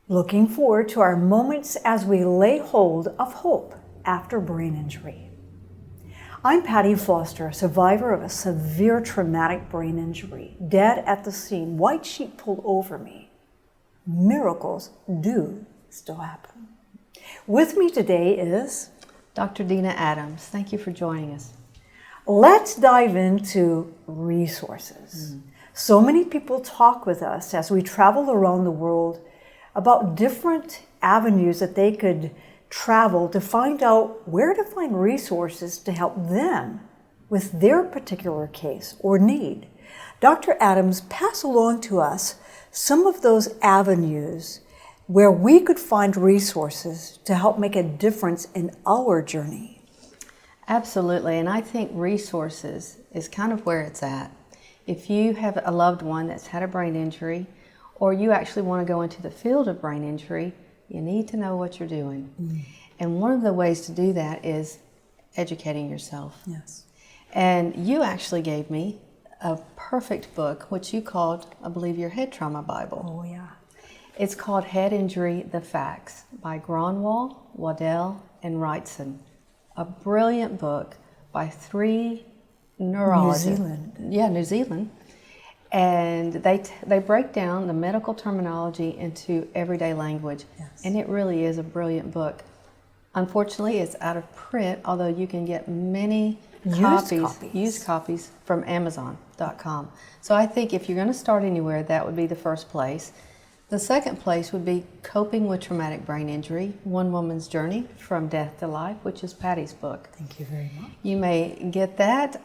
Looking forward to our moments as we lay hold of hope after brain injury. I'm Patty Foster, a survivor of a severe traumatic brain injury. Dead at the scene, white sheet pulled over me. Miracles do still happen. With me today is Dr. Dina Adams. Thank you for joining us. Let's dive into resources. So many people talk with us as we travel around the world about different avenues that they could travel to find out where to find resources to help them with their particular case or need. Dr. Adams, pass along to us some of those avenues where we could find resources to help make a difference in our journey. Absolutely, and I think resources is kind of where it's at. If you have a loved one that's had a brain injury, or you actually want to go into the field of brain injury, you need to know what you're doing. And one of the ways to do that is educating yourself. Yes. And you actually gave me a perfect book, which you called, I believe, your Head Trauma Bible. Oh, yeah. It's called Head Injury, The Facts by Gronwall, Waddell, and Wrightson. A brilliant book by three neurologists. New Zealand. Yeah, New Zealand. And they break down the medical terminology into everyday language. Yes. And it really is a brilliant book. Unfortunately, it's out of print, although you can get many used copies from Amazon.com. So I think if you're going to start anywhere, that would be the first place. The second place would be Coping with Traumatic Brain Injury, One Woman's Journey from Death to Life, which is Patty's book. Thank you very much. You may get that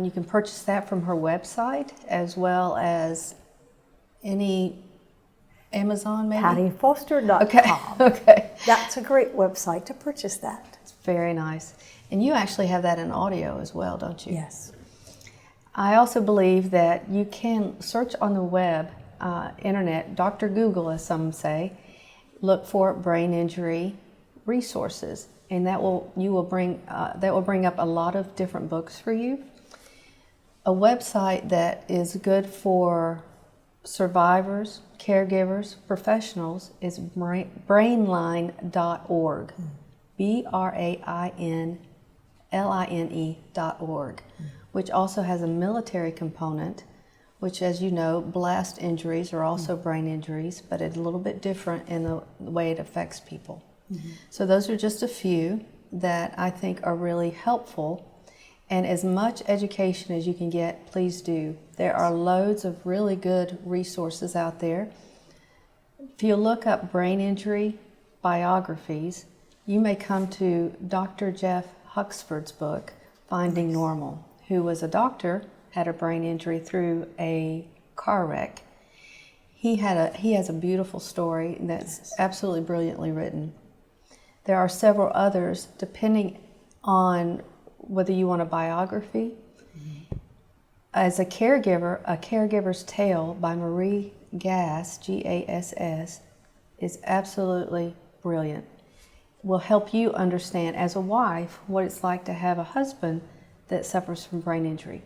you can purchase that from her website as well as any Amazon maybe? PattyFoster.com. Okay. That's a great website to purchase that. It's very nice. And you actually have that in audio as well, don't you? Yes. I also believe that you can search on the web, internet, Dr. Google, as some say, look for brain injury resources, and that will bring up a lot of different books for you. A website that is good for survivors, caregivers, professionals is brainline.org. BRAINLINE.org, which also has a military component, which, as you know, blast injuries are also brain injuries, but it's a little bit different in the way it affects people. So those are just a few that I think are really helpful. And as much education as you can get, please do. There are loads of really good resources out there. If you look up brain injury biographies, you may come to Dr. Jeff Huxford's book, Finding Normal, who was a doctor, had a brain injury through a car wreck. He has a beautiful story that's absolutely brilliantly written. There are several others, depending on whether you want a biography. As a Caregiver's Tale by Marie Gass, Gass, is absolutely brilliant. Will help you understand, as a wife, what it's like to have a husband that suffers from brain injury.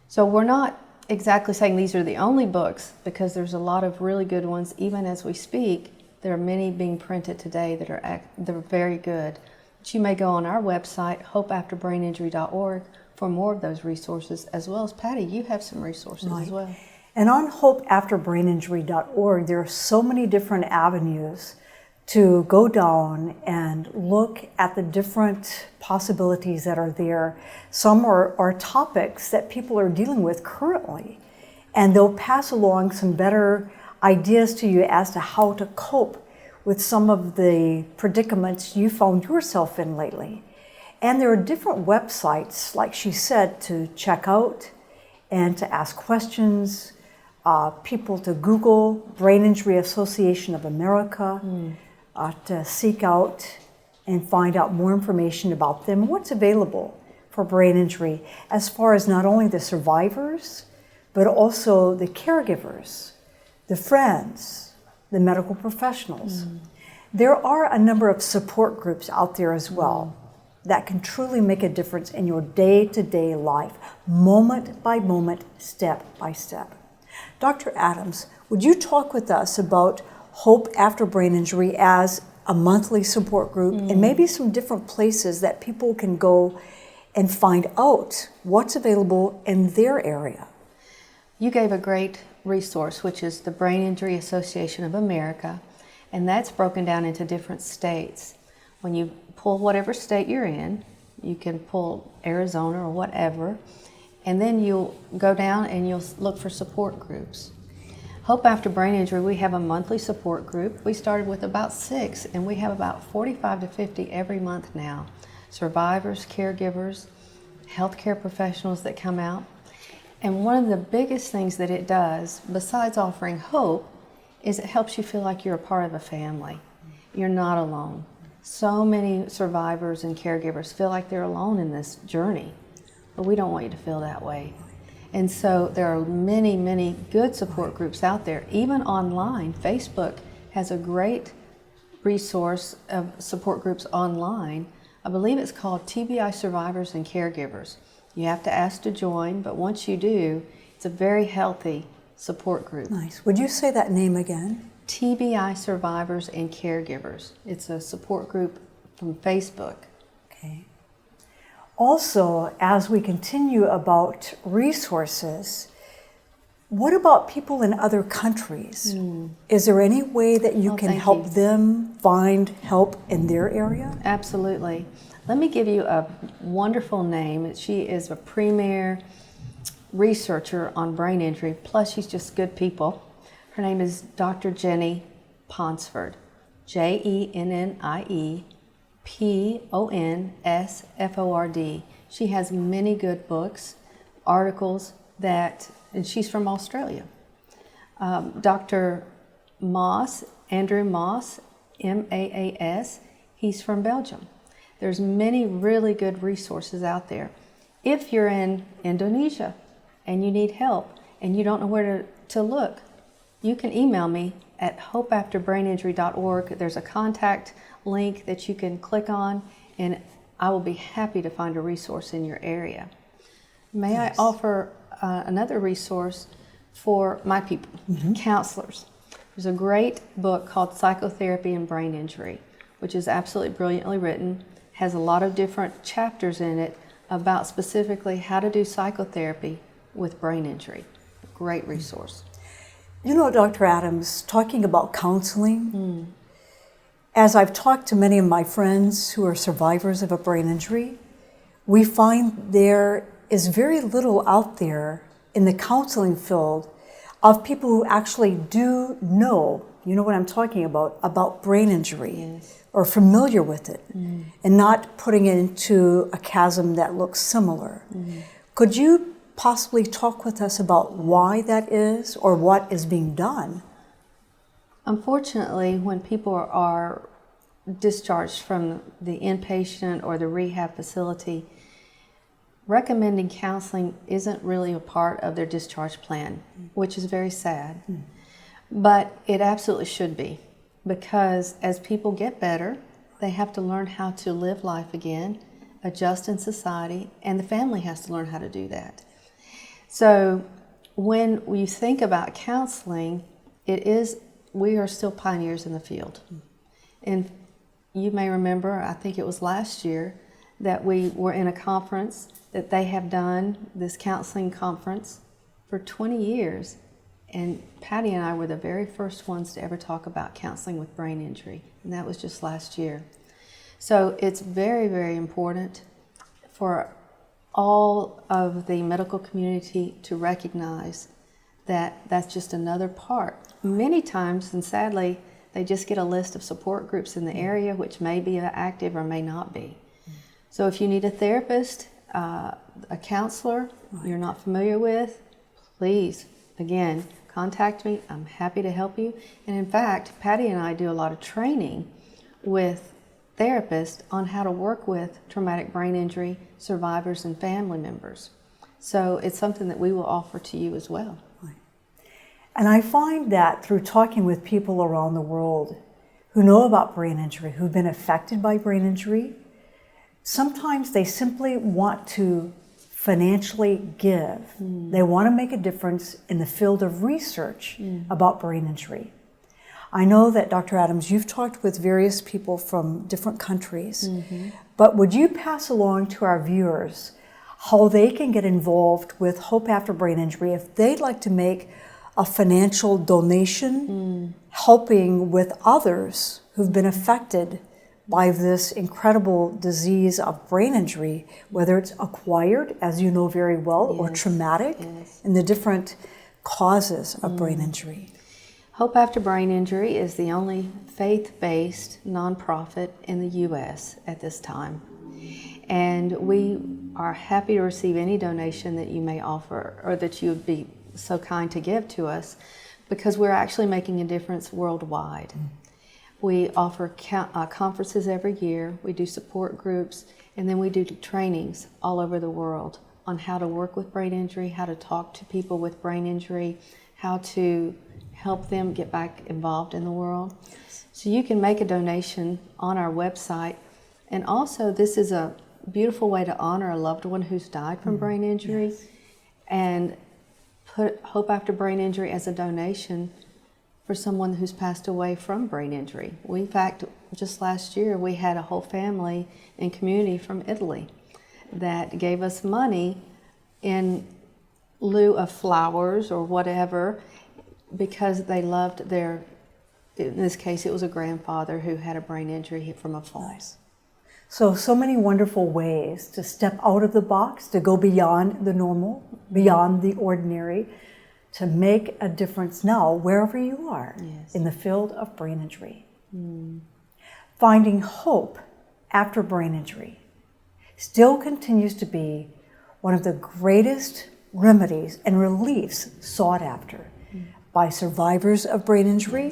So we're not exactly saying these are the only books, because there's a lot of really good ones. Even as we speak, there are many being printed today that are very good. But you may go on our website, hopeafterbraininjury.org, for more of those resources, as well as Patty, you have some resources as well. And on hopeafterbraininjury.org, there are so many different avenues to go down and look at the different possibilities that are there. Some are topics that people are dealing with currently, and they'll pass along some better ideas to you as to how to cope with some of the predicaments you found yourself in lately. And there are different websites, like she said, to check out and to ask questions, people to Google Brain Injury Association of America, to seek out and find out more information about them and what's available for brain injury, as far as not only the survivors, but also the caregivers, the friends, the medical professionals. There are a number of support groups out there as well. that can truly make a difference in your day-to-day life, moment by moment, step by step. Dr. Adams, would you talk with us about Hope After Brain Injury as a monthly support group and maybe some different places that people can go and find out what's available in their area? You gave a great resource, which is the Brain Injury Association of America, and that's broken down into different states. When you pull whatever state you're in, you can pull Arizona or whatever, and then you'll go down and you'll look for support groups. Hope After Brain Injury, we have a monthly support group. We started with about 6, and we have about 45 to 50 every month now. Survivors, caregivers, healthcare professionals that come out. And one of the biggest things that it does, besides offering hope, is it helps you feel like you're a part of a family. You're not alone. So many survivors and caregivers feel like they're alone in this journey, but we don't want you to feel that way. And so there are many, many good support groups out there, even online. Facebook has a great resource of support groups online. I believe it's called TBI Survivors and Caregivers. You have to ask to join, but once you do, it's a very healthy support group. Nice. Would you say that name again? TBI Survivors and Caregivers. It's a support group from Facebook. Okay. Also, as we continue about resources, what about people in other countries? Is there any way that you can help them find help in their area? Absolutely. Let me give you a wonderful name. She is a premier researcher on brain injury, plus she's just good people. Her name is Dr. Jenny Ponsford, JenniePonsford. She has many good books, articles and she's from Australia. Dr. Moss, Andrew Moss, Maas, he's from Belgium. There's many really good resources out there. If you're in Indonesia and you need help and you don't know where to look, you can email me at hopeafterbraininjury.org. There's a contact link that you can click on, and I will be happy to find a resource in your area. May I offer another resource for my people, counselors? There's a great book called Psychotherapy and Brain Injury, which is absolutely brilliantly written, has a lot of different chapters in it about specifically how to do psychotherapy with brain injury. Great resource. You know, Dr. Adams, talking about counseling, as I've talked to many of my friends who are survivors of a brain injury, we find there is very little out there in the counseling field of people who actually do know, you know what I'm talking about brain injury, or familiar with it, and not putting it into a chasm that looks similar. Could you possibly talk with us about why that is or what is being done? Unfortunately, when people are discharged from the inpatient or the rehab facility, recommending counseling isn't really a part of their discharge plan, which is very sad. But it absolutely should be, because as people get better, they have to learn how to live life again, adjust in society, and the family has to learn how to do that. So when we think about counseling, we are still pioneers in the field. And you may remember, I think it was last year, that we were in a conference that they have done, this counseling conference, for 20 years. And Patty and I were the very first ones to ever talk about counseling with brain injury, and that was just last year. So it's very, very important for all of the medical community to recognize that that's just another part. Many times, and sadly, they just get a list of support groups in the area, which may be active or may not be. So if you need a therapist, a counselor you're not familiar with, please, again, contact me. I'm happy to help you. And in fact, Patty and I do a lot of training with therapists on how to work with traumatic brain injury survivors and family members. So it's something that we will offer to you as well. And I find that through talking with people around the world who know about brain injury, who've been affected by brain injury, Sometimes they simply want to financially give. They want to make a difference in the field of research about brain injury. I know that, Dr. Adams, you've talked with various people from different countries, but would you pass along to our viewers how they can get involved with Hope After Brain Injury if they'd like to make a financial donation, helping with others who've been affected by this incredible disease of brain injury, whether it's acquired, as you know very well, or traumatic, and the different causes of brain injury? Hope After Brain Injury is the only faith-based nonprofit in the U.S. at this time. And we are happy to receive any donation that you may offer or that you would be so kind to give to us, because we're actually making a difference worldwide. We offer conferences every year, we do support groups, and then we do trainings all over the world on how to work with brain injury, how to talk to people with brain injury, how to help them get back involved in the world. So you can make a donation on our website. And also, this is a beautiful way to honor a loved one who's died from brain injury, and put Hope After Brain Injury as a donation for someone who's passed away from brain injury. In fact, just last year, we had a whole family and community from Italy that gave us money in lieu of flowers or whatever, because they loved their, in this case, it was a grandfather who had a brain injury from a fall. So many wonderful ways to step out of the box, to go beyond the normal, beyond the ordinary, to make a difference now, wherever you are, in the field of brain injury. Finding hope after brain injury still continues to be one of the greatest remedies and reliefs sought after by survivors of brain injury,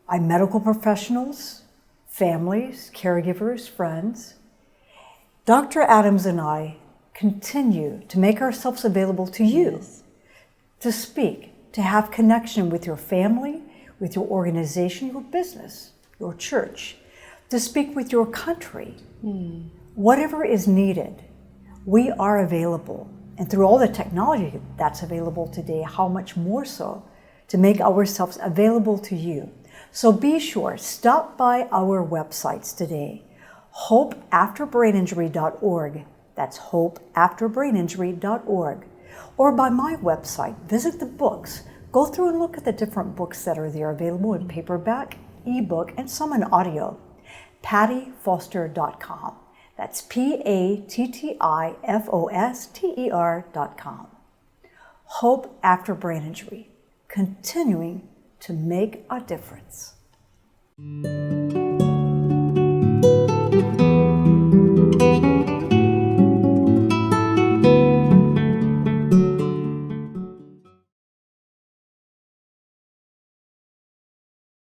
by medical professionals, families, caregivers, friends. Dr. Adams and I continue to make ourselves available to you, to speak, to have connection with your family, with your organization, your business, your church, to speak with your country. Whatever is needed, we are available. And through all the technology that's available today, how much more so to make ourselves available to you. So be sure, stop by our websites today, hopeafterbraininjury.org, that's hopeafterbraininjury.org, or by my website, visit the books, go through and look at the different books that are there available in paperback, ebook, and some in audio, pattifoster.com. That's PATTIFOSTER.com. Hope After Brain Injury, continuing to make a difference.